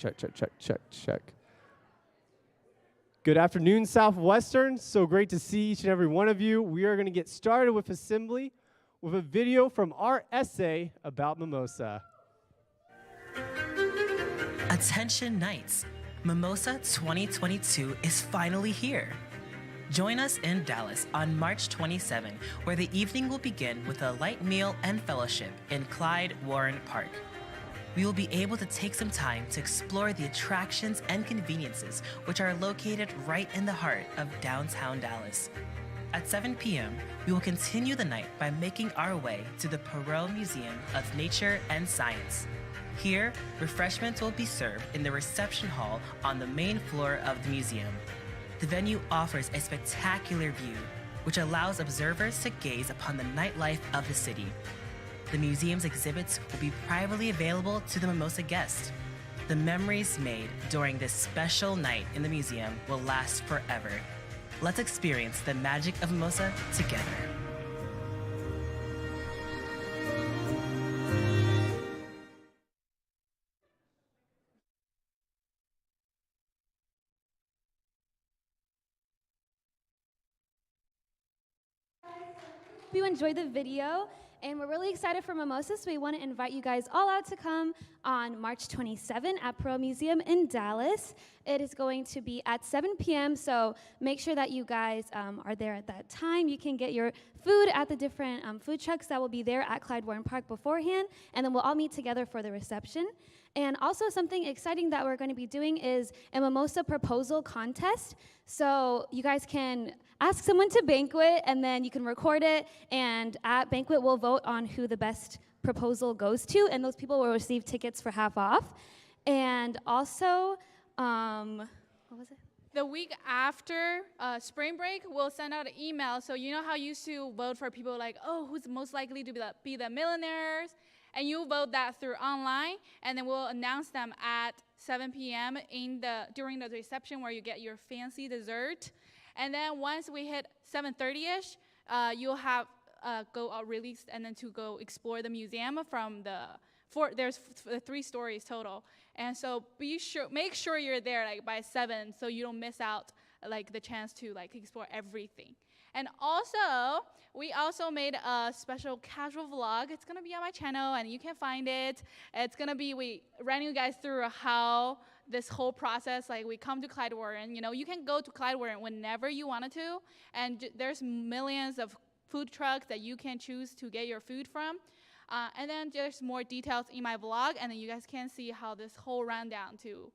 Check. Good afternoon, Southwestern. So great to see each and every one of you. We are going to get started with Assembly with a video from our essay about mimosa. Attention Knights, Mimosa 2022 is finally here. Join us in Dallas on March 27, where the evening will begin with a light meal and fellowship in Clyde Warren Park. We will be able to take some time to explore the attractions and conveniences which are located right in the heart of downtown Dallas. At 7 p.m., we will continue the night by making our way to the Perot Museum of Nature and Science. Here, refreshments will be served in the reception hall on the main floor of the museum. The venue offers a spectacular view, which allows observers to gaze upon the nightlife of the city. The museum's exhibits will be privately available to the Mimosa guests. The memories made during this special night in the museum will last forever. Let's experience the magic of Mimosa together. Hope you enjoyed the video, and we're really excited for Mimosa, so we want to invite you guys all out to come on March 27 at Perot Museum in Dallas. It is going to be at 7 p.m., so make sure that you guys are there at that time. You can get your food at the different food trucks that will be there at Clyde Warren Park beforehand, and then we'll all meet together for the reception. And also something exciting that we're going to be doing is a Mimosa proposal contest. So you guys can ask someone to banquet, and then you can record it, and at banquet we'll vote on who the best proposal goes to, and those people will receive tickets for half off. And also, what was it? The week after spring break, we'll send out an email. So you know how you used to vote for people like, oh, who's most likely to be the millionaires? And you vote that through online, and then we'll announce them at 7 p.m. during the reception where you get your fancy dessert. And then once we hit 7:30ish, you'll have go out released and then to go explore the museum from there's 3 stories total. And so make sure you're there like by 7 so you don't miss out like the chance to like explore everything. And also, we also made a special casual vlog. It's gonna be on my channel and you can find it. It's gonna be, we ran you guys through how this whole process, like we come to Clyde Warren, you can go to Clyde Warren whenever you wanted to, and there's millions of food trucks that you can choose to get your food from. And then there's more details in my vlog, and then you guys can see how this whole rundown to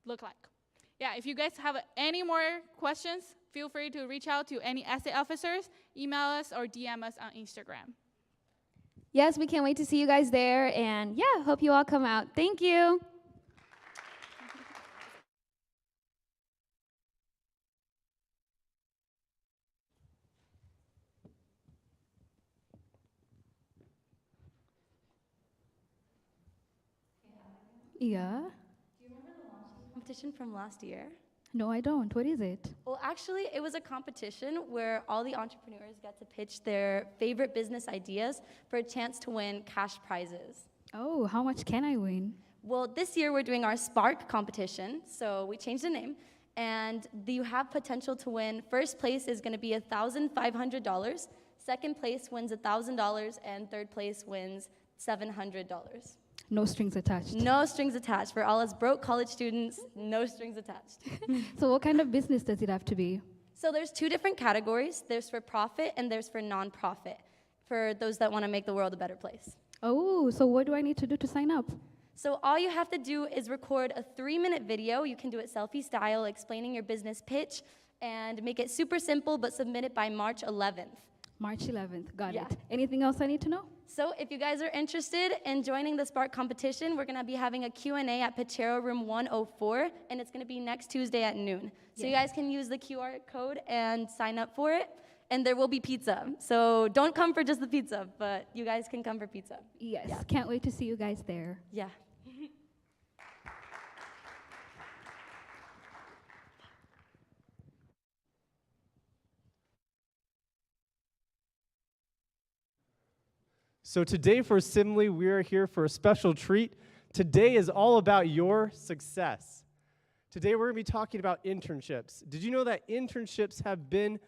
look like. Yeah, if you guys have any more questions, feel free to reach out to any essay officers, email us, or DM us on Instagram. Yes, we can't wait to see you guys there, and yeah, hope you all come out. Thank you. Yeah. Do you remember the launching competition from last year? No, I don't. What is it? Well, actually, it was a competition where all the entrepreneurs got to pitch their favorite business ideas for a chance to win cash prizes. Oh, how much can I win? Well, this year we're doing our Spark competition, so we changed the name, and you have potential to win. First place is going to be $1,500, second place wins $1,000, and third place wins $700. No strings attached. No strings attached. For all us broke college students, no strings attached. So what kind of business does it have to be? So there's 2 different categories. There's for profit and there's for nonprofit, for those that want to make the world a better place. Oh, so what do I need to do to sign up? So all you have to do is record a 3-minute video. You can do it selfie style, explaining your business pitch, and make it super simple, but submit it by March 11th. March 11th, got Yeah. it. Anything else I need to know? So if you guys are interested in joining the Spark competition, we're going to be having a Q&A at Pachero Room 104, and it's going to be next Tuesday at noon. So you guys can use the QR code and sign up for it, and there will be pizza. So don't come for just the pizza, but you guys can come for pizza. Yes, Yeah. can't wait to see you guys there. Yeah. So today for Assembly, we are here for a special treat Today is all about your success. Today we're going to be talking about internships. Did you know that internships have been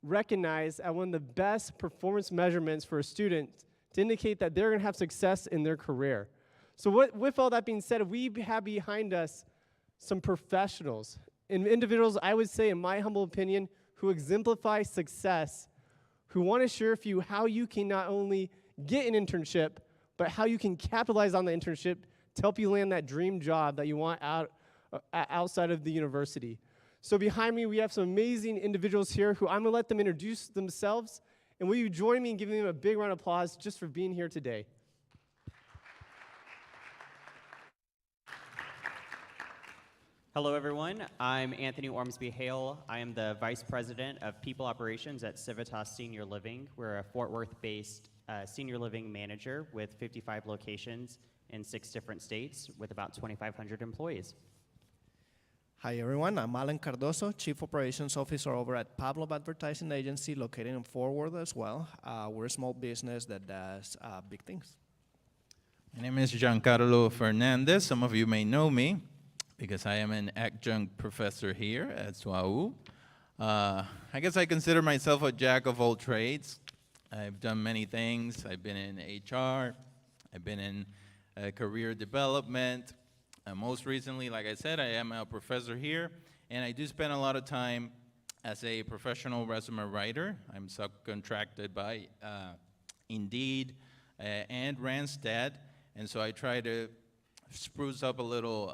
recognized as one of the best performance measurements for a student to indicate that they're going to have success in their career? So with all that being said, we have behind us some professionals and individuals, I would say, in my humble opinion, who exemplify success, who want to share with you how you can not only get an internship, but how you can capitalize on the internship to help you land that dream job that you want outside of the university. So behind me, we have some amazing individuals here who I'm going to let them introduce themselves. And will you join me in giving them a big round of applause just for being here today? Hello, everyone. I'm Anthony Ormsby Hale. I am the Vice President of People Operations at Civitas Senior Living. We're a Fort Worth-based senior living manager with 55 locations in 6 different states with about 2,500 employees. Hi everyone, I'm Alan Cardoso, Chief Operations Officer over at Pavlov Advertising Agency located in Fort Worth as well. We're a small business that does big things. My name is Giancarlo Fernandez. Some of you may know me because I am an adjunct professor here at SWAU. I guess I consider myself a jack of all trades. I've done many things. I've been in HR, I've been in career development. Most recently, like I said, I am a professor here, and I do spend a lot of time as a professional resume writer. I'm subcontracted by Indeed and Randstad, and so I try to spruce up a little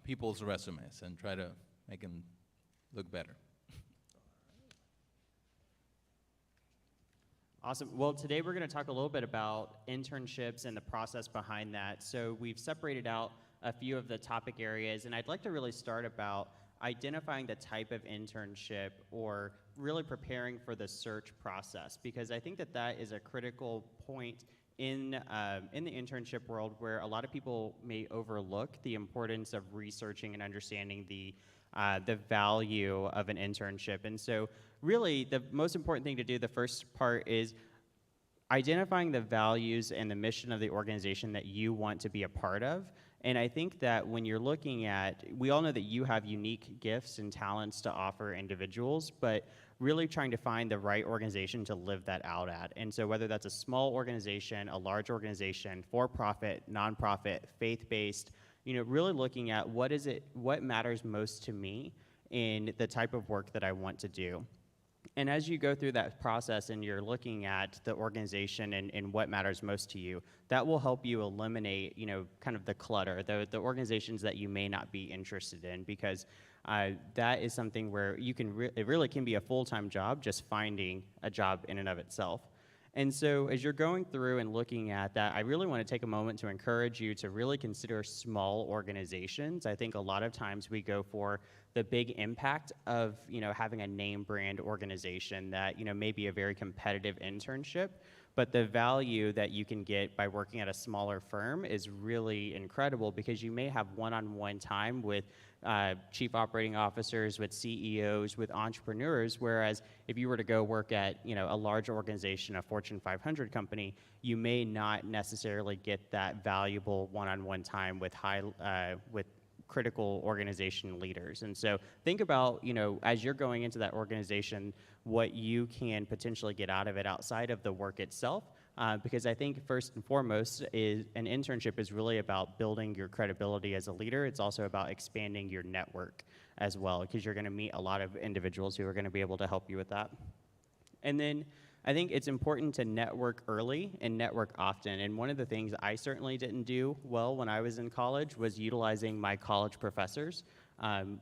people's resumes and try to make them look better. Awesome. Well, today we're going to talk a little bit about internships and the process behind that. So we've separated out a few of the topic areas, and I'd like to really start about identifying the type of internship or really preparing for the search process, because I think that that is a critical point in the internship world where a lot of people may overlook the importance of researching and understanding the value of an internship. And so really the most important thing to do, the first part, is identifying the values and the mission of the organization that you want to be a part of. And I think that when you're looking at, we all know that you have unique gifts and talents to offer individuals, but really trying to find the right organization to live that out at. And so whether that's a small organization, a large organization, for-profit, nonprofit, faith-based, you know, really looking at what matters most to me in the type of work that I want to do. And as you go through that process and you're looking at the organization and what matters most to you, that will help you eliminate, you know, kind of the clutter, the organizations that you may not be interested in, because that is something where you can, it really can be a full-time job just finding a job in and of itself. And so as you're going through and looking at that, I really want to take a moment to encourage you to really consider small organizations. I think a lot of times we go for the big impact of, you know, having a name brand organization that, you know, may be a very competitive internship, but the value that you can get by working at a smaller firm is really incredible, because you may have one-on-one time with chief operating officers, with CEOs, with entrepreneurs, whereas if you were to go work at, you know, a large organization, a Fortune 500 company, you may not necessarily get that valuable one-on-one time with with critical organization leaders. And so think about, you know, as you're going into that organization, what you can potentially get out of it outside of the work itself. Because I think first and foremost is an internship is really about building your credibility as a leader. It's also about expanding your network as well, because you're going to meet a lot of individuals who are going to be able to help you with that. And then I think it's important to network early and network often. And one of the things I certainly didn't do well when I was in college was utilizing my college professors.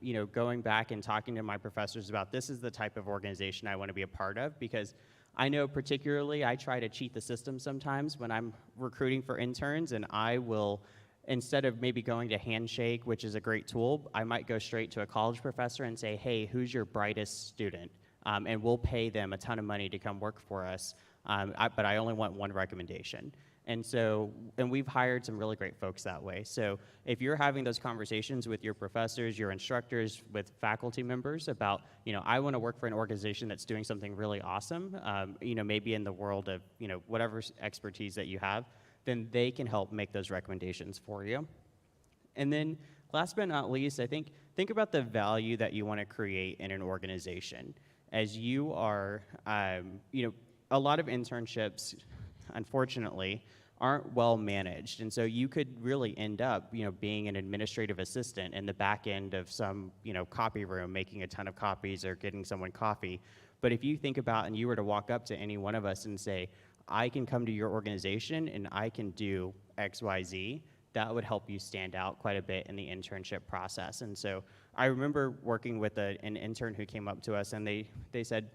You know, going back and talking to my professors about, this is the type of organization I want to be a part of, because I know particularly I try to cheat the system sometimes when I'm recruiting for interns, and I will, instead of maybe going to Handshake, which is a great tool, I might go straight to a college professor and say, hey, who's your brightest student? And we'll pay them a ton of money to come work for us, but I only want one recommendation. And so, and we've hired some really great folks that way. So if you're having those conversations with your professors, your instructors, with faculty members about, you know, I want to work for an organization that's doing something really awesome, you know, maybe in the world of, you know, whatever expertise that you have, then they can help make those recommendations for you. And then last but not least, I think about the value that you want to create in an organization. As you are, a lot of internships, unfortunately, aren't well managed. And so you could really end up, being an administrative assistant in the back end of some, copy room, making a ton of copies or getting someone coffee. But if you think about, and you were to walk up to any one of us and say, I can come to your organization and I can do X, Y, Z, that would help you stand out quite a bit in the internship process. And so I remember working with an intern who came up to us and they said,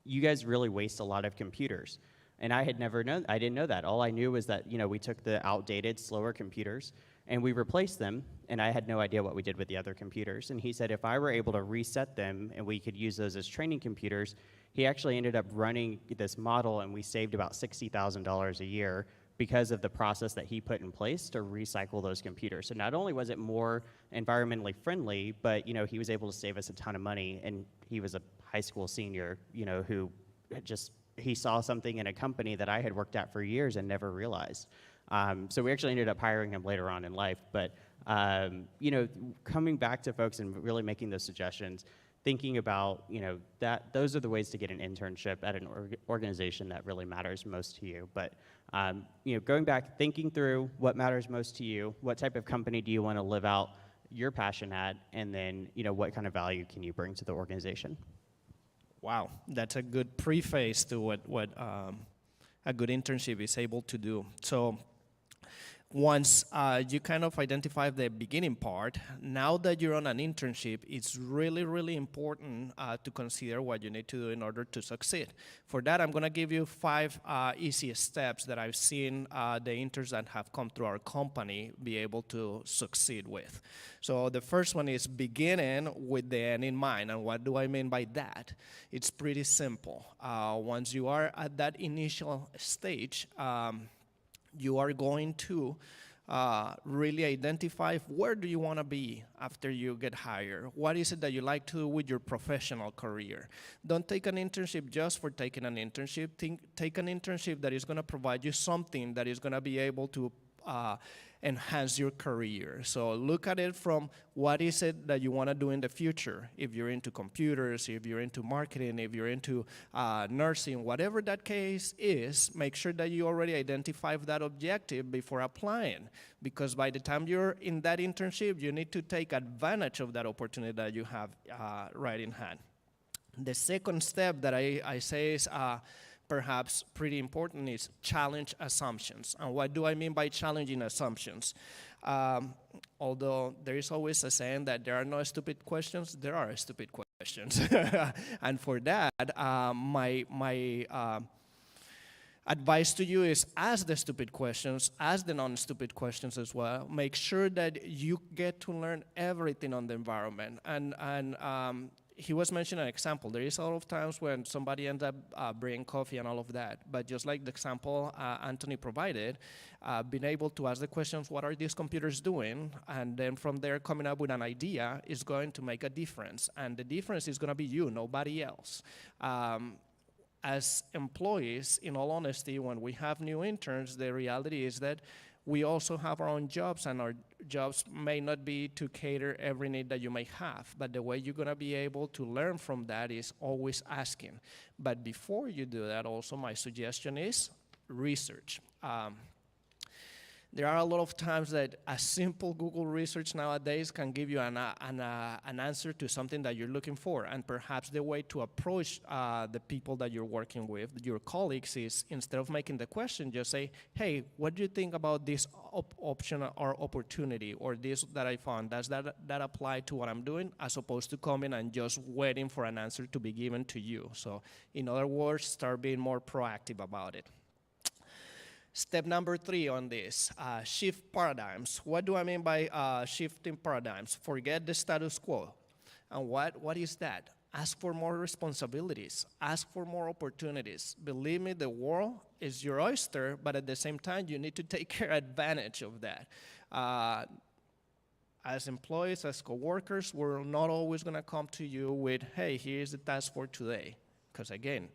you guys really waste a lot of computers. And I didn't know that. All I knew was that, we took the outdated, slower computers and we replaced them, and I had no idea what we did with the other computers. And he said if I were able to reset them and we could use those as training computers, he actually ended up running this model and we saved about $60,000 a year because of the process that he put in place to recycle those computers. So not only was it more environmentally friendly, but he was able to save us a ton of money, and he was a high school senior, who he saw something in a company that I had worked at for years and never realized. So we actually ended up hiring him later on in life. But coming back to folks and really making those suggestions, thinking about that those are the ways to get an internship at an organization that really matters most to you. But going back, thinking through what matters most to you, what type of company do you want to live out your passion at, and then what kind of value can you bring to the organization? Wow, that's a good preface to what a good internship is able to do. So once you kind of identify the beginning part, now that you're on an internship, it's really, really important to consider what you need to do in order to succeed. For that, I'm going to give you 5 easy steps that I've seen the interns that have come through our company be able to succeed with. So the first one is beginning with the end in mind. And what do I mean by that? It's pretty simple. Once you are at that initial stage, you are going to really identify where do you want to be after you get hired. What is it that you like to do with your professional career? Don't take an internship just for taking an internship. Take an internship that is going to provide you something that is going to be able to enhance your career. So look at it from what is it that you want to do in the future. If you're into computers, if you're into marketing, if you're into nursing, whatever that case is, make sure that you already identify that objective before applying. Because by the time you're in that internship, you need to take advantage of that opportunity that you have right in hand. The second step that I say is perhaps pretty important is challenge assumptions. And what do I mean by challenging assumptions? Although there is always a saying that there are no stupid questions, there are stupid questions. And for that, my advice to you is ask the stupid questions, ask the non-stupid questions as well. Make sure that you get to learn everything on the environment. And he was mentioning an example. There is a lot of times when somebody ends up bringing coffee and all of that. But just like the example Anthony provided, being able to ask the questions, what are these computers doing? And then from there, coming up with an idea is going to make a difference. And the difference is going to be you, nobody else. As employees, in all honesty, when we have new interns, the reality is that we also have our own jobs, and our jobs may not be to cater every need that you may have, but the way you're going to be able to learn from that is always asking. But before you do that, also my suggestion is research. There are a lot of times that a simple Google research nowadays can give you an answer to something that you're looking for. And perhaps the way to approach the people that you're working with, your colleagues, is instead of making the question, just say, hey, what do you think about this option or opportunity, or this that I found? Does that apply to what I'm doing? As opposed to coming and just waiting for an answer to be given to you. So in other words, start being more proactive about it. Step number 3 on this, shift paradigms. What do I mean by shifting paradigms? Forget the status quo. And what is that? Ask for more responsibilities. Ask for more opportunities. Believe me, the world is your oyster, but at the same time, you need to take advantage of that. As employees, as coworkers, we're not always going to come to you with, hey, here's the task for today. Because again,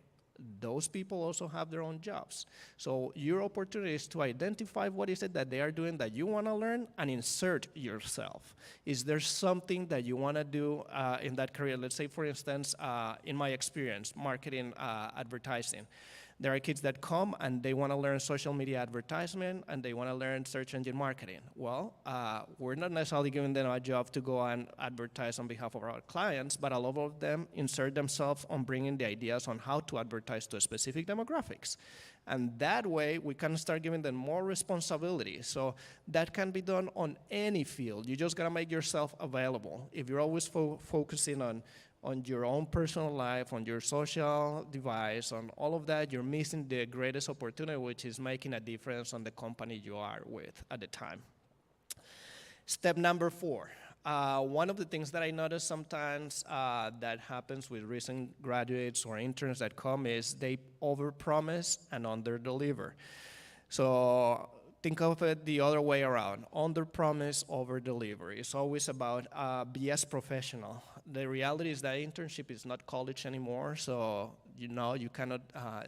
Those people also have their own jobs. So your opportunity is to identify what is it that they are doing that you want to learn and insert yourself. Is there something that you want to do in that career? Let's say, for instance, in my experience, marketing, advertising. There are kids that come and they want to learn social media advertisement and they want to learn search engine marketing. Well, we're not necessarily giving them a job to go and advertise on behalf of our clients, but a lot of them insert themselves on bringing the ideas on how to advertise to specific demographics. And that way, we can start giving them more responsibility. So that can be done on any field. You just got to make yourself available. If you're always focusing on your own personal life, on your social device, on all of that, you're missing the greatest opportunity, which is making a difference on the company you are with at the time. Step number 4. One of the things that I notice sometimes that happens with recent graduates or interns that come is they overpromise and underdeliver. So think of it the other way around. Underpromise, overdeliver. It's always about be as professional. The reality is that internship is not college anymore, so you cannot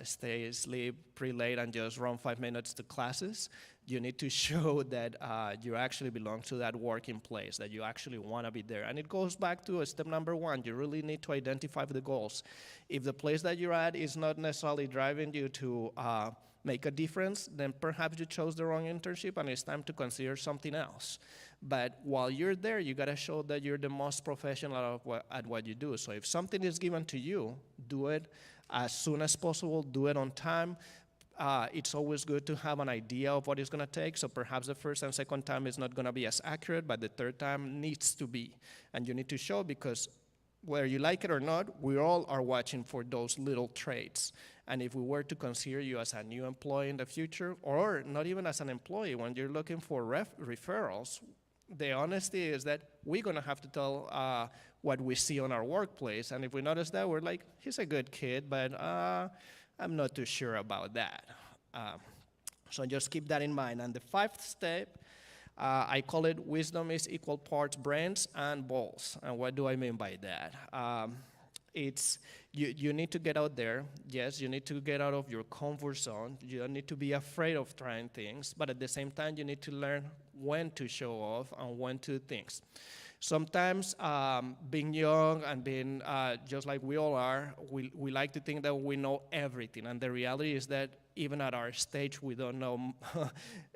stay asleep pretty late and just run 5 minutes to classes. You need to show that you actually belong to that working place, that you actually want to be there. And it goes back to step number 1. You really need to identify the goals. If the place that you're at is not necessarily driving you to make a difference, then perhaps you chose the wrong internship and it's time to consider something else. But while you're there, you got to show that you're the most professional at what you do. So if something is given to you, do it as soon as possible, do it on time. It's always good to have an idea of what it's going to take. So perhaps the first and second time is not going to be as accurate, but the third time needs to be. And you need to show, because whether you like it or not, we all are watching for those little traits. And if we were to consider you as a new employee in the future, or not even as an employee, when you're looking for referrals, the honesty is that we're going to have to tell what we see on our workplace. And if we notice that, we're like, he's a good kid, but I'm not too sure about that. So just keep that in mind. And the 5th step, I call it wisdom is equal parts brains and balls. And what do I mean by that? It's you need to get out there. Yes, you need to get out of your comfort zone. You don't need to be afraid of trying things, but at the same time, you need to learn when to show off and when to do things. Sometimes being young and being just like we all are, we like to think that we know everything, and the reality is that even at our stage, we don't know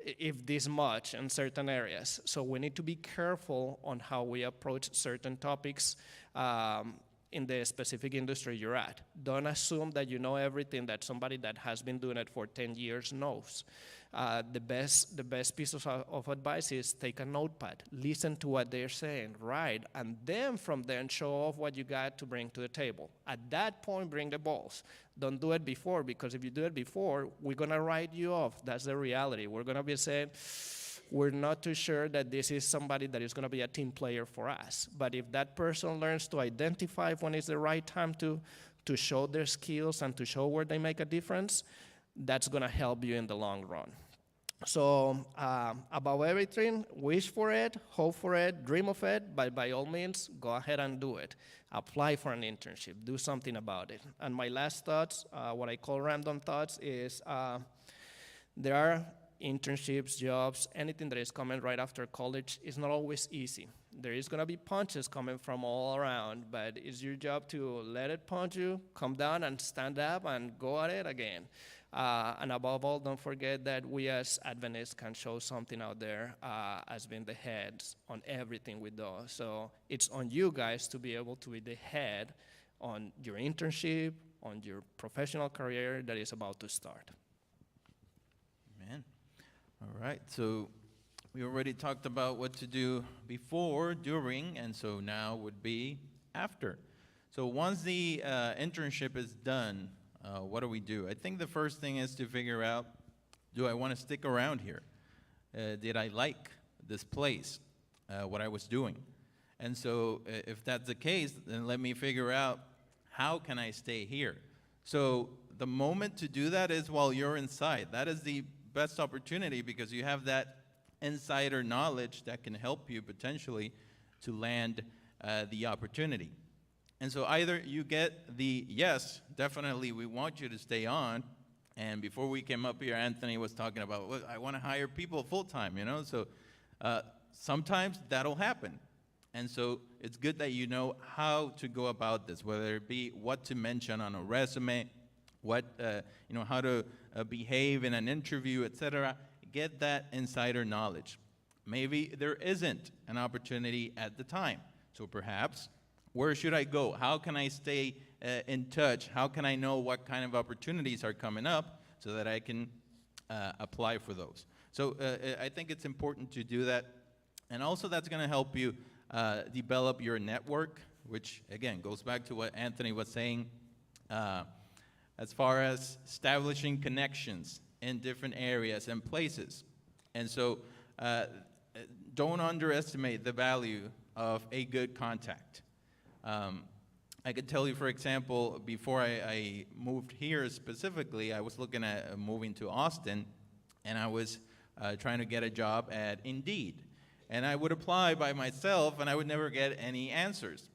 if this much in certain areas. So we need to be careful on how we approach certain topics in the specific industry you're at. Don't assume that you know everything that somebody that has been doing it for 10 years knows. The best piece of advice is take a notepad, listen to what they're saying, write, and then from then show off what you got to bring to the table. At that point, bring the balls. Don't do it before, because if you do it before, we're going to write you off. That's the reality. We're going to be saying, we're not too sure that this is somebody that is going to be a team player for us. But if that person learns to identify when it's the right time to show their skills and to show where they make a difference, that's going to help you in the long run. So above everything, wish for it, hope for it, dream of it, but by all means, go ahead and do it. Apply for an internship. Do something about it. And my last thoughts, what I call random thoughts, is there are internships, jobs, anything that is coming right after college is not always easy. There is going to be punches coming from all around, but it's your job to let it punch you, come down and stand up and go at it again. And above all, don't forget that we as Adventists can show something out there as being the heads on everything we do. So it's on you guys to be able to be the head on your internship, on your professional career that is about to start. Amen. All right, so we already talked about what to do before, during, and so now would be after. So once the internship is done, what do we do? I think the first thing is to figure out, do I want to stick around here? Did I like this place, what I was doing? And so if that's the case, then let me figure out, how can I stay here? So the moment to do that is while you're inside. That is the best opportunity, because you have that insider knowledge that can help you potentially to land the opportunity. And so either you get the, yes, definitely we want you to stay on. And before we came up here, Anthony was talking about, well, I want to hire people full-time, you know? So sometimes that'll happen. And so it's good that you know how to go about this, whether it be what to mention on a resume, what, how to behave in an interview, etc. Get that insider knowledge. Maybe there isn't an opportunity at the time. So perhaps, where should I go? How can I stay in touch? How can I know what kind of opportunities are coming up so that I can apply for those? So I think it's important to do that. And also that's going to help you develop your network, which, again, goes back to what Anthony was saying as far as establishing connections in different areas and places. And so don't underestimate the value of a good contact. I could tell you, for example, before I moved here specifically, I was looking at moving to Austin, and I was trying to get a job at Indeed. And I would apply by myself, and I would never get any answers.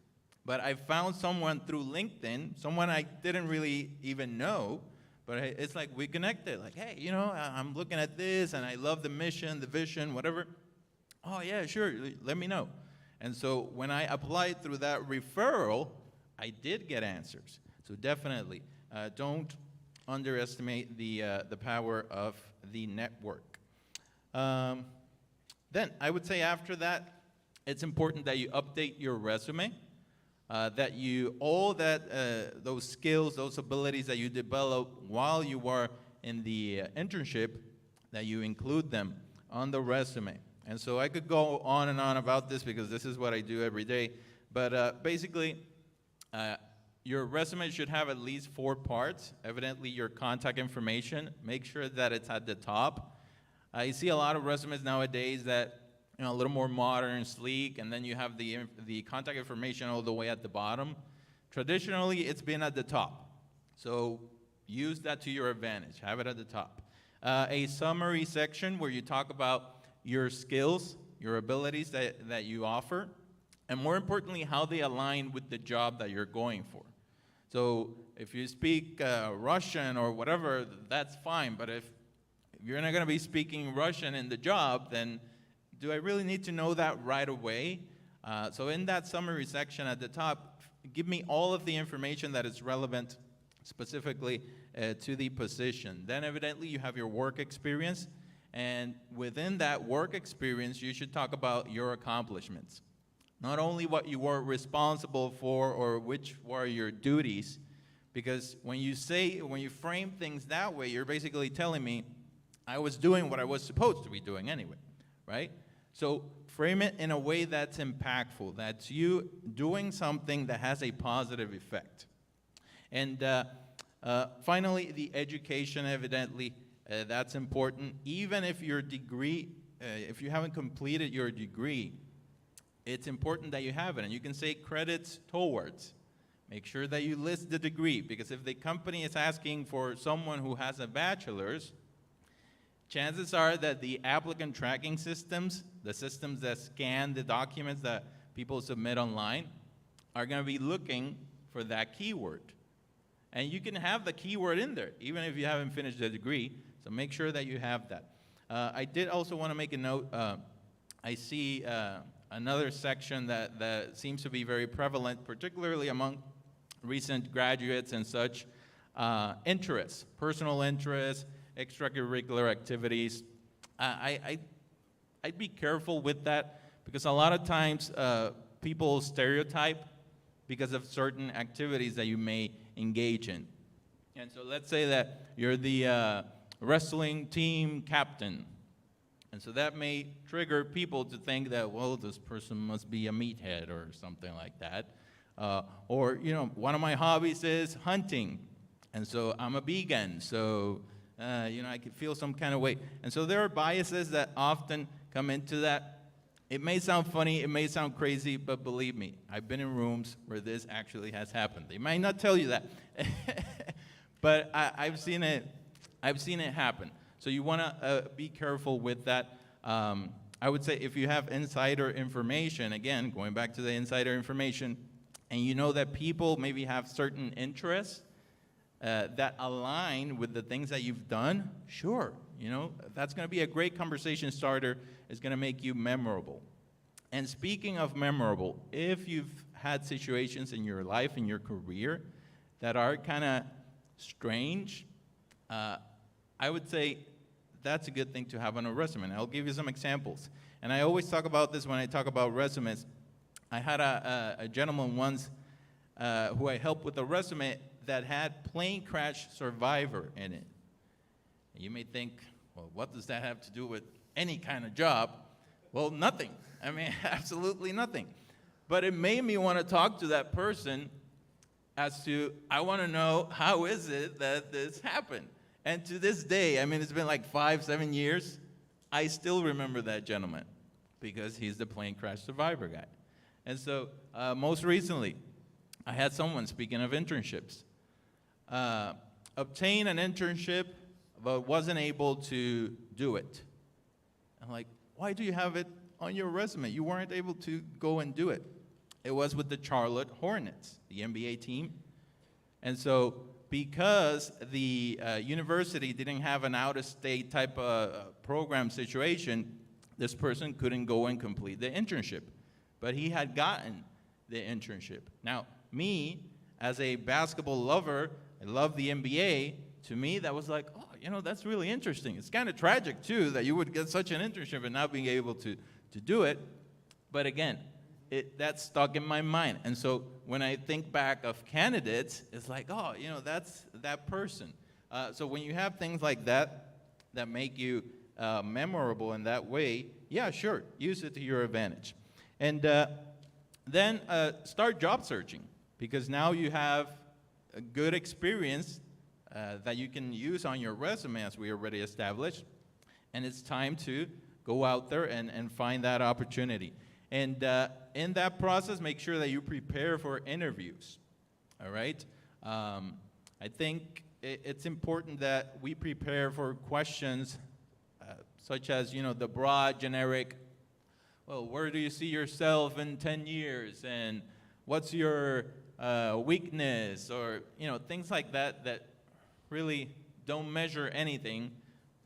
But I found someone through LinkedIn, someone I didn't really even know, but it's like we connected. Like, hey, I'm looking at this, and I love the mission, the vision, whatever. Oh, yeah, sure, let me know. And so when I applied through that referral, I did get answers. So definitely, don't underestimate the power of the network. Then I would say after that, it's important that you update your resume, that those skills, those abilities that you develop while you are in the internship, that you include them on the resume. And so I could go on and on about this because this is what I do every day. But basically, your resume should have at least 4 parts. Evidently, your contact information, make sure that it's at the top. I see a lot of resumes nowadays that, a little more modern, sleek, and then you have the contact information all the way at the bottom. Traditionally, it's been at the top. So use that to your advantage. Have it at the top. A summary section where you talk about your skills, your abilities that you offer, and more importantly, how they align with the job that you're going for. So if you speak Russian or whatever, that's fine, but if you're not going to be speaking Russian in the job, then do I really need to know that right away? So in that summary section at the top, give me all of the information that is relevant specifically to the position. Then evidently you have your work experience, and within that work experience, you should talk about your accomplishments. Not only what you were responsible for or which were your duties, because when you frame things that way, you're basically telling me I was doing what I was supposed to be doing anyway, right? So frame it in a way that's impactful, that's you doing something that has a positive effect. And finally, the education, evidently, that's important. Even if your degree, if you haven't completed your degree, it's important that you have it. And you can say credits towards. Make sure that you list the degree, because if the company is asking for someone who has a bachelor's, chances are that the applicant tracking systems, the systems that scan the documents that people submit online, are going to be looking for that keyword. And you can have the keyword in there, even if you haven't finished the degree, so make sure that you have that. I did also want to make a note. I see another section that seems to be very prevalent, particularly among recent graduates and such, interests, personal interests, extracurricular activities. I'd be careful with that, because a lot of times people stereotype because of certain activities that you may engage in. And so let's say that you're the wrestling team captain. And so that may trigger people to think that, well, this person must be a meathead or something like that. Or, one of my hobbies is hunting. And so I'm a vegan, so, I could feel some kind of way. And so there are biases that often come into that. It may sound funny, it may sound crazy, but believe me, I've been in rooms where this actually has happened. They might not tell you that, but I've seen it happen. So you want to be careful with that. I would say if you have insider information, again, going back to the insider information, and you know that people maybe have certain interests that align with the things that you've done, sure, you know, that's going to be a great conversation starter. It's going to make you memorable. And speaking of memorable, if you've had situations in your life, in your career, that are kind of strange, I would say that's a good thing to have on a resume. And I'll give you some examples. And I always talk about this when I talk about resumes. I had a gentleman once who I helped with a resume that had plane crash survivor in it. And you may think, well, what does that have to do with any kind of job? Well, nothing. I mean, absolutely nothing. But it made me want to talk to that person as to, I want to know, how is it that this happened? And to this day, I mean, it's been like 5-7 years, I still remember that gentleman because he's the plane crash survivor guy. And so most recently, I had someone, speaking of internships, obtain an internship but wasn't able to do it. I'm like, why do you have it on your resume? You weren't able to go and do it. It was with the Charlotte Hornets, the NBA team. And so because the university didn't have an out-of-state type of program situation, this person couldn't go and complete the internship. But he had gotten the internship. Now, me, as a basketball lover, I love the NBA. To me, that was like, oh, you know, that's really interesting. It's kind of tragic, too, that you would get such an internship and not being able to do it. But again, that stuck in my mind. And so when I think back of candidates, it's like, oh, you know, that's that person. So when you have things like that that make you memorable in that way, yeah, sure, use it to your advantage. And then start job searching, because now you have a good experience that you can use on your resume, as we already established. And it's time to go out there and find that opportunity. And in that process, make sure that you prepare for interviews, all right? I think it's important that we prepare for questions such as, you know, the broad, generic, well, where do you see yourself in 10 years? And what's your weakness? Or, you know, things like that that really don't measure anything,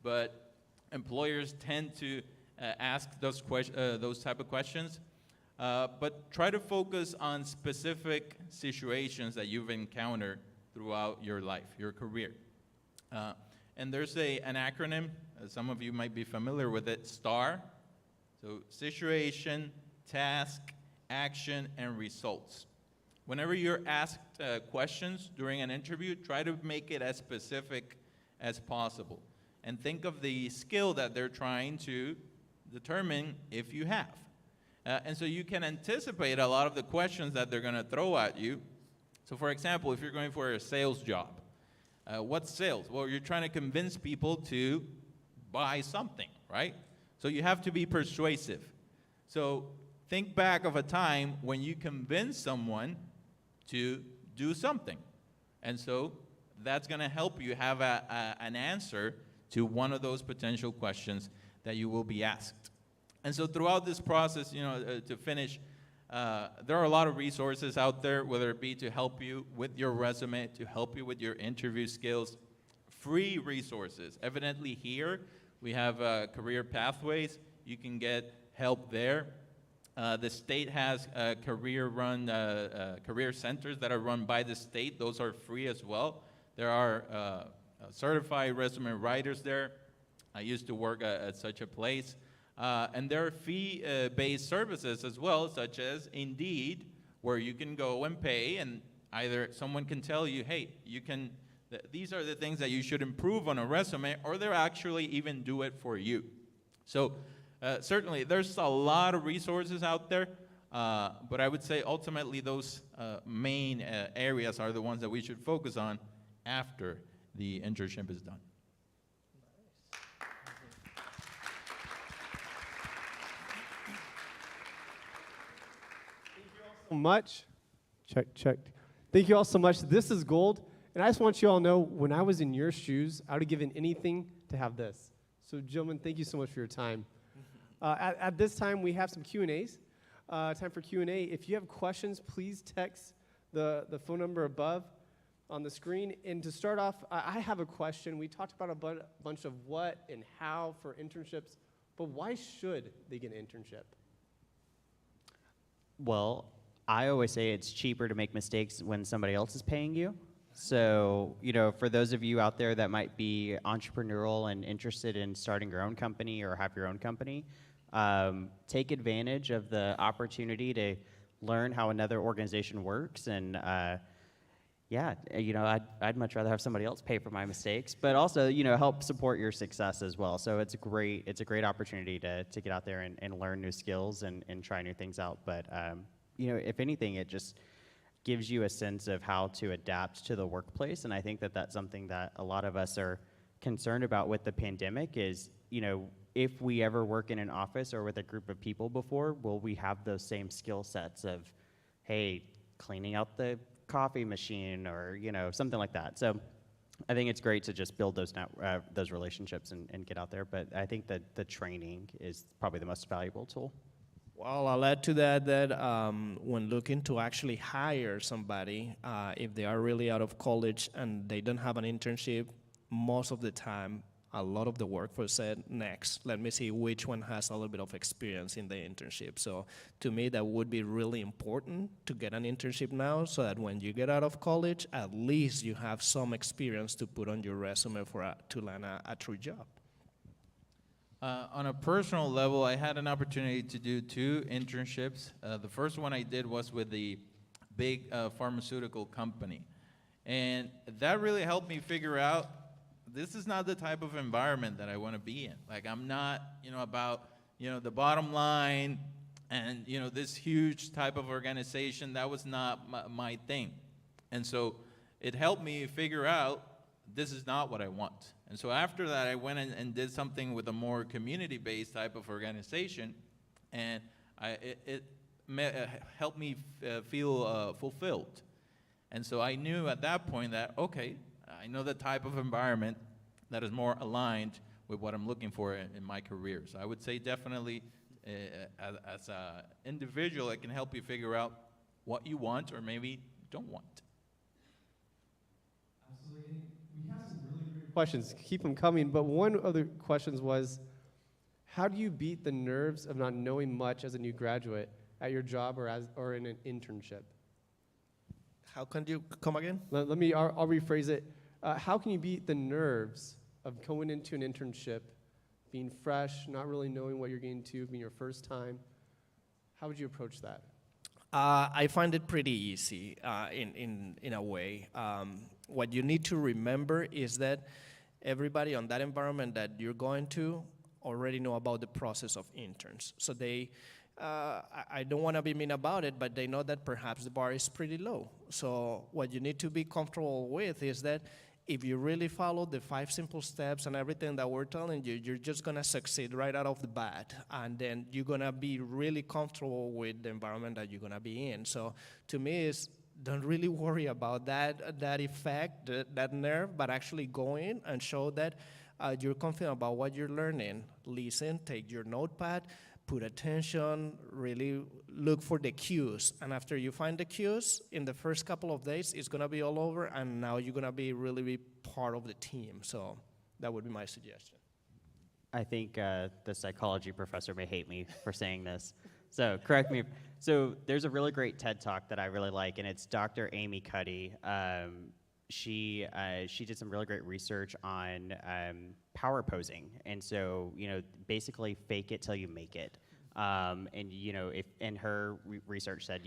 but employers tend to ask those type of questions. But try to focus on specific situations that you've encountered throughout your life, your career. And there's an acronym, some of you might be familiar with it, STAR. So situation, task, action, and results. Whenever you're asked questions during an interview, try to make it as specific as possible. And think of the skill that they're trying to determine if you have. And so you can anticipate a lot of the questions that they're going to throw at you. So for example, if you're going for a sales job, what's sales? Well, you're trying to convince people to buy something, right? So you have to be persuasive. So think back of a time when you convinced someone to do something. And so that's going to help you have an answer to one of those potential questions that you will be asked. And so throughout this process, you know, to finish, there are a lot of resources out there, whether it be to help you with your resume, to help you with your interview skills, free resources. Evidently here, we have career pathways. You can get help there. The state has career centers that are run by the state. Those are free as well. There are certified resume writers there. I used to work at such a place. And there are fee-based services as well, such as Indeed, where you can go and pay, and either someone can tell you, hey, these are the things that you should improve on a resume, or they'll actually even do it for you. So certainly, there's a lot of resources out there, but I would say ultimately those main areas are the ones that we should focus on after the internship is done. Much. Check. Thank you all so much. This is gold. And I just want you all to know, when I was in your shoes, I would have given anything to have this. So, gentlemen, thank you so much for your time. At this time, we have some Q&As. Time for Q&A. If you have questions, please text the phone number above on the screen. And to start off, I have a question. We talked about a bunch of what and how for internships, but why should they get an internship? Well, I always say it's cheaper to make mistakes when somebody else is paying you. So, for those of you out there that might be entrepreneurial and interested in starting your own company or have your own company, take advantage of the opportunity to learn how another organization works. And I'd much rather have somebody else pay for my mistakes, but also, help support your success as well. So it's a great opportunity to get out there and learn new skills and try new things out. But, if anything, it just gives you a sense of how to adapt to the workplace. And I think that that's something that a lot of us are concerned about with the pandemic is, if we ever work in an office or with a group of people before, will we have those same skill sets of, hey, cleaning out the coffee machine or, something like that. So I think it's great to just build those relationships and get out there. But I think that the training is probably the most valuable tool. Well, I'll add to that when looking to actually hire somebody, if they are really out of college and they don't have an internship, most of the time, a lot of the workforce said, next, let me see which one has a little bit of experience in the internship. So to me, that would be really important to get an internship now so that when you get out of college, at least you have some experience to put on your resume to land a true job. On a personal level, I had an opportunity to do 2 internships. The first one I did was with the big pharmaceutical company. And that really helped me figure out this is not the type of environment that I want to be in. Like, I'm not, about, the bottom line and, this huge type of organization. That was not my thing. And so it helped me figure out this is not what I want. And so after that, I went and did something with a more community-based type of organization, and it helped me feel fulfilled. And so I knew at that point that, okay, I know the type of environment that is more aligned with what I'm looking for in my career. So I would say definitely as an individual, it can help you figure out what you want or maybe don't want. Absolutely. We have some really great questions. Keep them coming. But one of the questions was, how do you beat the nerves of not knowing much as a new graduate at your job or in an internship? How can you come again? I'll rephrase it. How can you beat the nerves of going into an internship, being fresh, not really knowing what you're getting to, being your first time? How would you approach that? I find it pretty easy in a way. What you need to remember is that everybody on that environment that you're going to already know about the process of interns. So they, I don't want to be mean about it, but they know that perhaps the bar is pretty low. So what you need to be comfortable with is that if you really follow the 5 simple steps and everything that we're telling you, you're just going to succeed right out of the bat. And then you're going to be really comfortable with the environment that you're going to be in. So to me, it's don't really worry about that effect, that nerve, but actually go in and show that you're confident about what you're learning. Listen, take your notepad, put attention, really look for the cues. And after you find the cues, in the first couple of days, it's going to be all over, and now you're going to be really part of the team. So that would be my suggestion. I think the psychology professor may hate me for saying this, so correct me. So there's a really great TED Talk that I really like, and it's Dr. Amy Cuddy. She did some really great research on power posing, and so basically fake it till you make it. And if in her research said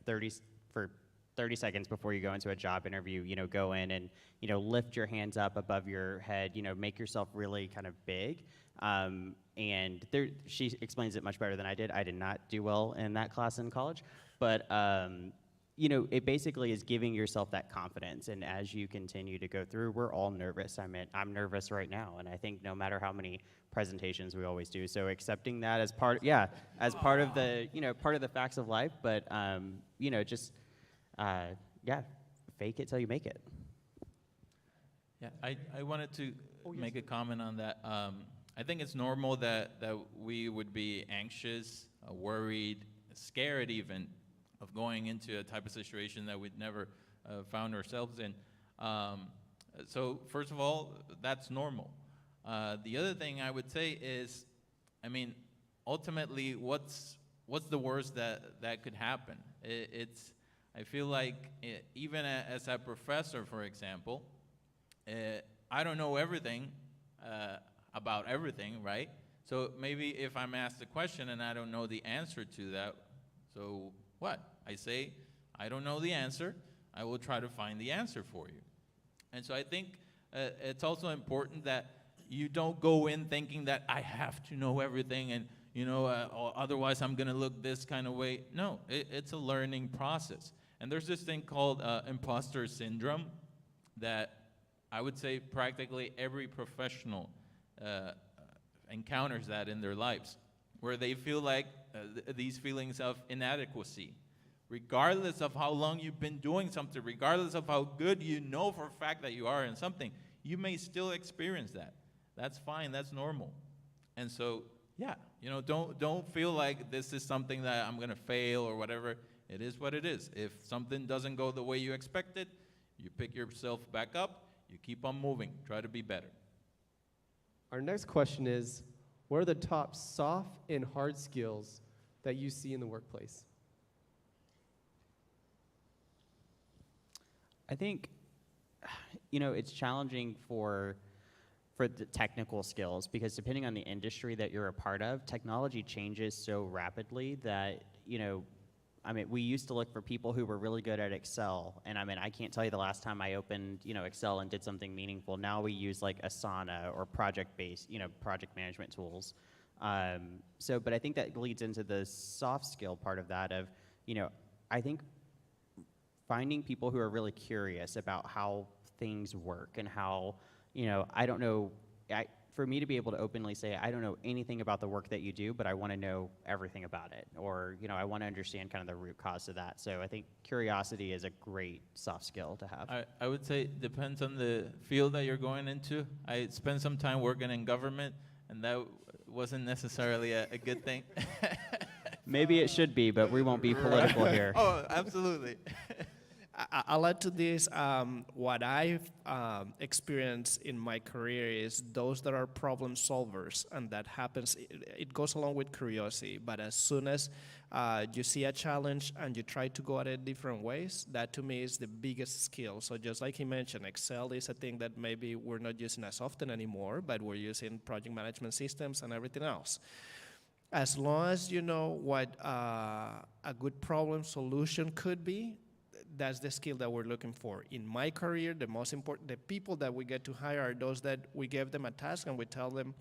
30 seconds before you go into a job interview, go in and lift your hands up above your head, make yourself really kind of big. And she explains it much better than I did. I did not do well in that class in college, but it basically is giving yourself that confidence. And as you continue to go through, we're all nervous. I'm nervous right now, and I think no matter how many presentations we always do. So accepting that as part of the facts of life, but fake it till you make it. Yeah, I wanted to make a comment on that. I think it's normal that we would be anxious, worried, scared even, of going into a type of situation that we'd never found ourselves in. So first of all, that's normal. The other thing I would say is, I mean, ultimately, what's the worst that could happen? I feel like even as a professor, for example, I don't know everything about everything, right? So maybe if I'm asked a question and I don't know the answer to that, so what? I say, I don't know the answer. I will try to find the answer for you. And so I think it's also important that you don't go in thinking that I have to know everything and, you know, otherwise I'm going to look this kind of way. No, it's a learning process. And there's this thing called imposter syndrome that I would say practically every professional encounters that in their lives, where they feel like these feelings of inadequacy. Regardless of how long you've been doing something, regardless of how good you know for a fact that you are in something, you may still experience that. That's fine, that's normal. And so, yeah, you know, don't feel like this is something that I'm gonna fail or whatever. It is what it is. If something doesn't go the way you expected, you pick yourself back up, you keep on moving, try to be better. Our next question is, what are the top soft and hard skills that you see in the workplace? I think, you know, it's challenging for the technical skills because depending on the industry that you're a part of, technology changes so rapidly that, you know, I mean, we used to look for people who were really good at Excel, and I mean, I can't tell you the last time I opened, you know, Excel and did something meaningful. Now we use like Asana or project-based, you know, project management tools. But I think that leads into the soft skill part of that of, you know, I think finding people who are really curious about how things work and how, you know, I don't know, for me to be able to openly say, I don't know anything about the work that you do, but I want to know everything about it. Or, you know, I want to understand kind of the root cause of that. So I think curiosity is a great soft skill to have. I would say it depends on the field that you're going into. I spent some time working in government, and that wasn't necessarily a good thing. Maybe it should be, but we won't be political here. Oh, absolutely. I'll add to this, what I've experienced in my career is those that are problem solvers, and that happens, it goes along with curiosity, but as soon as you see a challenge and you try to go at it different ways, that to me is the biggest skill. So just like he mentioned, Excel is a thing that maybe we're not using as often anymore, but we're using project management systems and everything else. As long as you know what a good problem solution could be, that's the skill that we're looking for. In my career, the most important, the people that we get to hire are those that we give them a task and we tell them,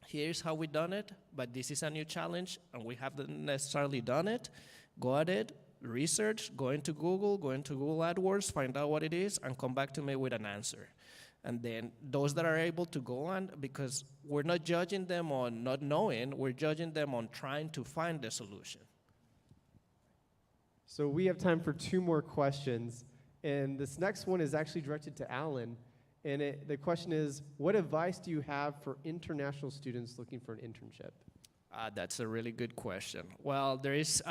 here's how we done it, but this is a new challenge and we haven't necessarily done it. Go at it, research, go into Google AdWords, find out what it is, and come back to me with an answer. And then those that are able to go on, because we're not judging them on not knowing, we're judging them on trying to find the solution. So we have time for 2 more questions, and this next one is actually directed to Alan, and the question is, what advice do you have for international students looking for an internship? That's a really good question. Well, there is,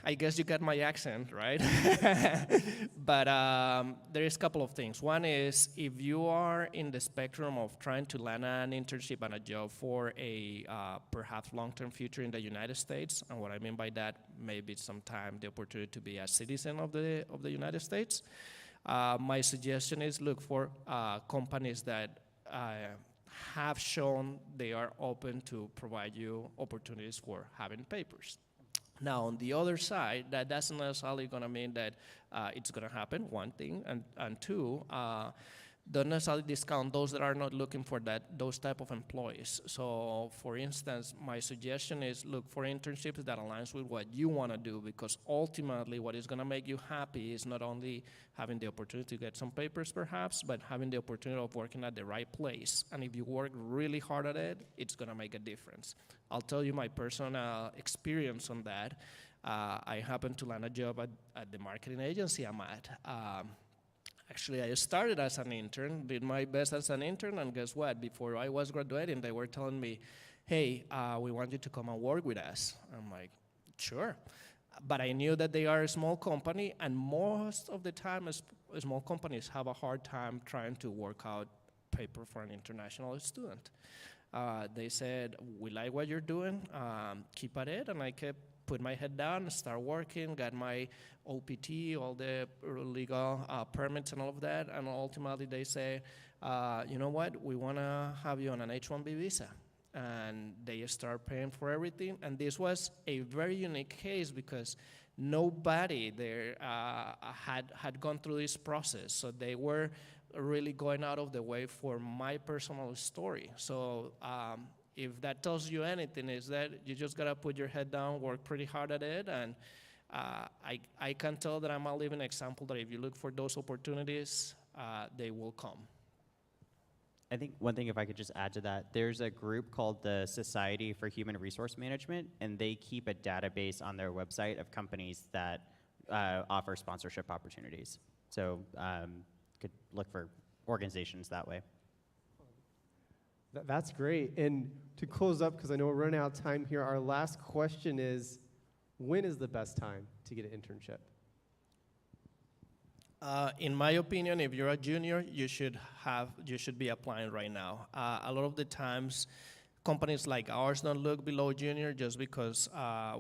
I guess you got my accent, right? But there is a couple of things. One is, if you are in the spectrum of trying to land an internship and a job for a perhaps long-term future in the United States, and what I mean by that, maybe sometime the opportunity to be a citizen of the United States, my suggestion is look for companies that have shown they are open to provide you opportunities for having papers. Now, on the other side, that doesn't necessarily going to mean that it's going to happen, one thing, and two, don't necessarily discount those that are not looking for those type of employees. So, for instance, my suggestion is look for internships that aligns with what you want to do, because ultimately what is going to make you happy is not only having the opportunity to get some papers perhaps, but having the opportunity of working at the right place. And if you work really hard at it, it's going to make a difference. I'll tell you my personal experience on that. I happened to land a job at the marketing agency I'm at. Actually, I started as an intern, did my best as an intern, and guess what? Before I was graduating, they were telling me, hey, we want you to come and work with us. I'm like, sure. But I knew that they are a small company, and most of the time, small companies have a hard time trying to work out paper for an international student. They said, we like what you're doing, keep at it, and I kept put my head down, start working, got my OPT, all the legal permits and all of that, and ultimately they say, you know what, we want to have you on an H-1B visa. And they start paying for everything, and this was a very unique case because nobody there had gone through this process, so they were really going out of the way for my personal story. So if that tells you anything, is that you just gotta put your head down, work pretty hard at it, and I can tell that I'm a living example that if you look for those opportunities, they will come. I think one thing, if I could just add to that, there's a group called the Society for Human Resource Management, and they keep a database on their website of companies that offer sponsorship opportunities. So could look for organizations that way. That's great. And to close up, because I know we're running out of time here, our last question is, when is the best time to get an internship? In my opinion, if you're a junior, you should be applying right now. A lot of the times, companies like ours don't look below junior just because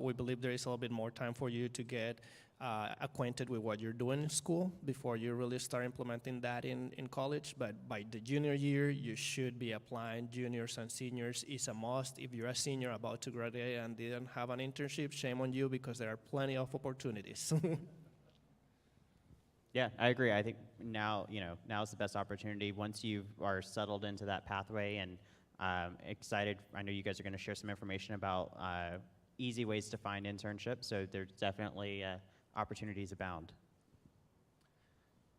we believe there is a little bit more time for you to get acquainted with what you're doing in school before you really start implementing that in college. But by the junior year, you should be applying. Juniors and seniors is a must. If you're a senior about to graduate and didn't have an internship, shame on you because there are plenty of opportunities. Yeah, I agree. I think now is the best opportunity. Once you are settled into that pathway and excited, I know you guys are going to share some information about easy ways to find internships. So there's definitely opportunities abound.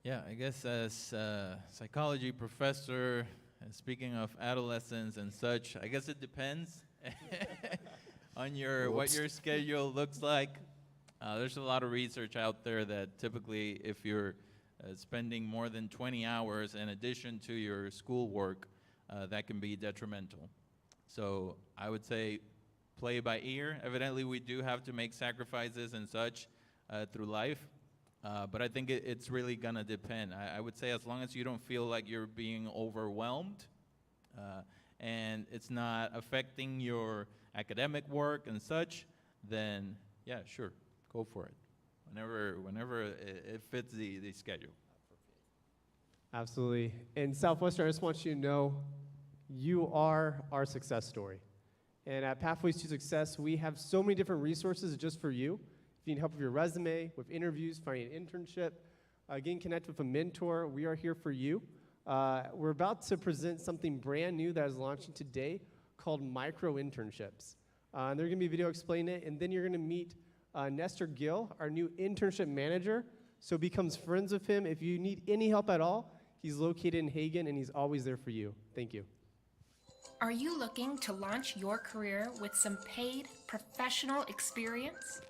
Yeah, I guess as a psychology professor, speaking of adolescents and such, I guess it depends on what your schedule looks like. There's a lot of research out there that typically if you're spending more than 20 hours in addition to your schoolwork, that can be detrimental. So I would say play by ear. Evidently, we do have to make sacrifices and such through life, but I think it's really going to depend. I would say as long as you don't feel like you're being overwhelmed and it's not affecting your academic work and such, then yeah, sure. Go for it, whenever it fits the schedule. Absolutely. And Southwestern, I just want you to know, you are our success story. And at Pathways to Success, we have so many different resources just for you. If you need help with your resume, with interviews, finding an internship, getting connected with a mentor, we are here for you. We're about to present something brand new that is launching today called micro internships. And they're going to be a video explaining it, and then you're going to meet Nestor Gill, our new internship manager, so becomes friends with him. If you need any help at all, he's located in Hagen, and he's always there for you. Thank you. Are you looking to launch your career with some paid professional experience?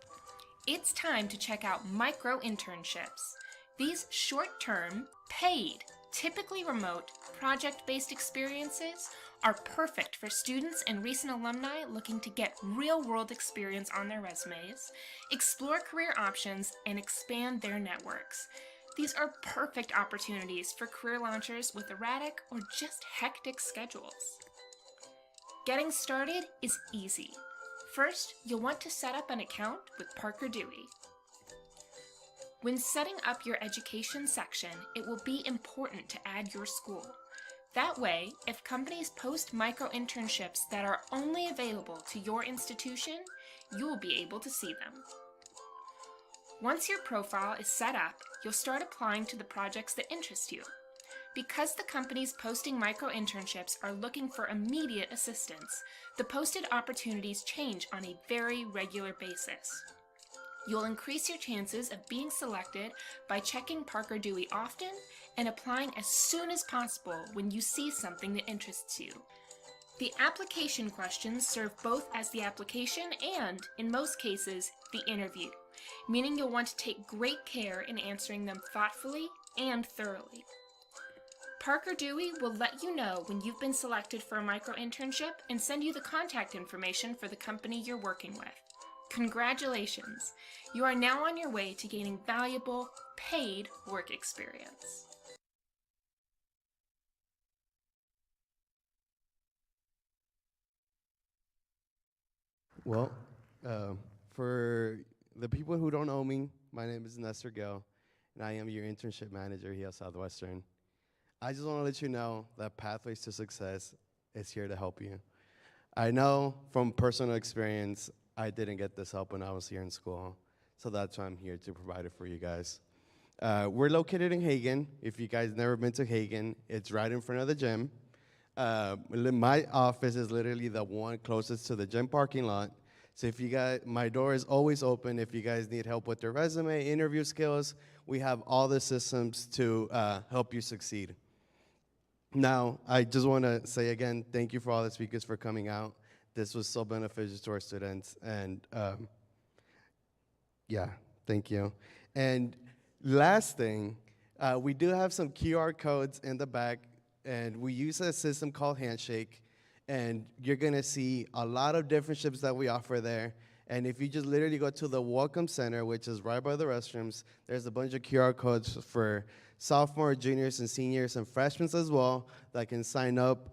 It's time to check out micro internships. These short-term, paid, typically remote, project-based experiences are perfect for students and recent alumni looking to get real-world experience on their resumes, explore career options, and expand their networks. These are perfect opportunities for career launchers with erratic or just hectic schedules. Getting started is easy. First, you'll want to set up an account with Parker DEWEY. When setting up your education section, it will be important to add your school. That way, if companies post micro internships that are only available to your institution, you will be able to see them. Once your profile is set up, you'll start applying to the projects that interest you. Because the companies posting micro internships are looking for immediate assistance, the posted opportunities change on a very regular basis. You'll increase your chances of being selected by checking Parker DEWEY often and applying as soon as possible when you see something that interests you. The application questions serve both as the application and, in most cases, the interview, meaning you'll want to take great care in answering them thoughtfully and thoroughly. Parker DEWEY will let you know when you've been selected for a micro internship and send you the contact information for the company you're working with. Congratulations! You are now on your way to gaining valuable, paid work experience. Well, for the people who don't know me, my name is Nestor Gill, and I am your internship manager here at Southwestern. I just want to let you know that Pathways to Success is here to help you. I know from personal experience, I didn't get this help when I was here in school, so that's why I'm here to provide it for you guys. We're located in Hagen. If you guys never been to Hagen, it's right in front of the gym. My office is literally the one closest to the gym parking lot. So if you guys, my door is always open. If you guys need help with your resume, interview skills, we have all the systems to help you succeed. Now, I just want to say again, thank you for all the speakers for coming out. This was so beneficial to our students, and yeah, thank you. And last thing, we do have some QR codes in the back, and we use a system called Handshake, and you're gonna see a lot of different ships that we offer there. And if you just literally go to the Welcome Center, which is right by the restrooms, there's a bunch of QR codes for sophomore, juniors, and seniors, and freshmen as well that can sign up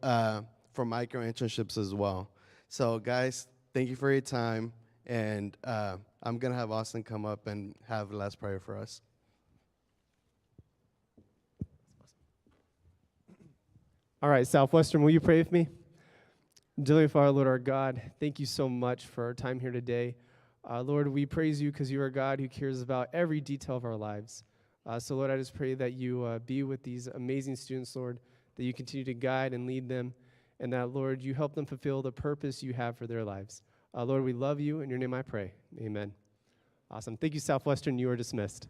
for micro internships as well. So guys, thank you for your time, and I'm gonna have Austin come up and have the last prayer for us. All right, Southwestern, will you pray with me? Dearly Father, Lord our God, thank you so much for our time here today. Lord, we praise you because you are a God who cares about every detail of our lives. So Lord, I just pray that you be with these amazing students, Lord, that you continue to guide and lead them, and that, Lord, you help them fulfill the purpose you have for their lives. Lord, we love you. In your name I pray. Amen. Awesome. Thank you, Southwestern. You are dismissed.